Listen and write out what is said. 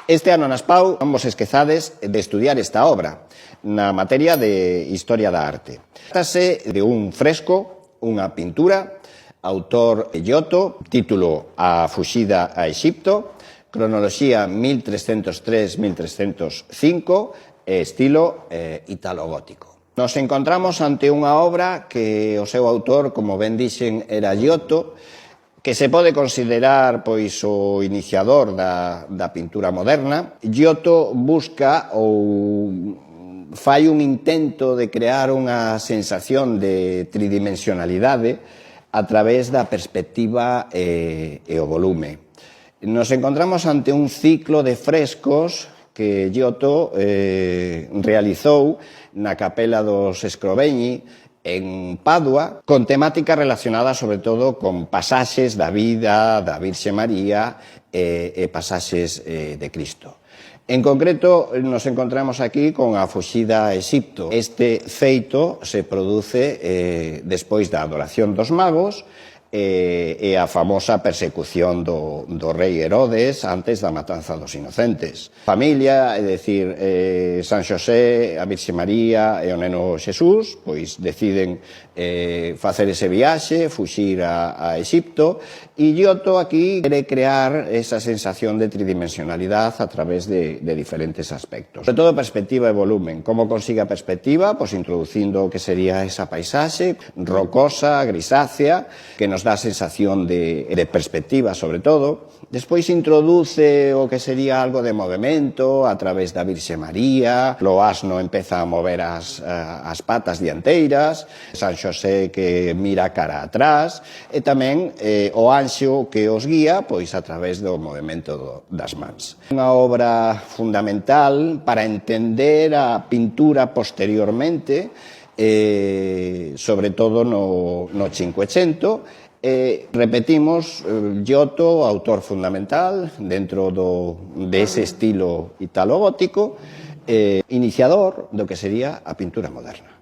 Este ano nas PAU non vos esquezades de estudiar esta obra na materia de Historia da Arte. Trátase de un fresco, unha pintura, autor Giotto, título A fuxida a Exipto, cronoloxía 1303-1305 e estilo italogótico. Nos encontramos ante unha obra que o seu autor, como ben dixen, era Giotto, que se pode considerar pois o iniciador da pintura moderna. Giotto busca ou fai un intento de crear unha sensación de tridimensionalidade a través da perspectiva e o volume. Nos encontramos ante un ciclo de frescos que Giotto realizou na capela dos Scrovegni, en Padua, con temática relacionada sobre todo con pasaxes da vida da Virxe María e pasaxes de Cristo. En concreto, nos encontramos aquí con a fuxida a Exipto. Este feito se produce despois da adoración dos magos e a famosa persecución do rei Herodes antes da matanza dos inocentes. Familia, é dicir, San Xosé, a Virxe María e o neno Xesús, pois deciden facer ese viaxe, fuxir a Exipto, e Giotto aquí quere crear esa sensación de tridimensionalidade a través de diferentes aspectos. Sobre todo perspectiva e volumen. Como consigue a perspectiva? Pois introducindo o que sería esa paisaxe rocosa, grisácea, que nos dá a sensación de perspectiva, sobre todo. Despois introduce o que sería algo de movimento a través da Virxe María, o asno empeza a mover as patas dianteiras, San Xosé que mira cara atrás, e tamén o anxo que os guía pois a través do movimento das mans. Unha obra fundamental para entender a pintura posteriormente, sobre todo no Cinquecento. Repetimos, Giotto, autor fundamental dentro dese estilo italogótico, iniciador do que sería a pintura moderna.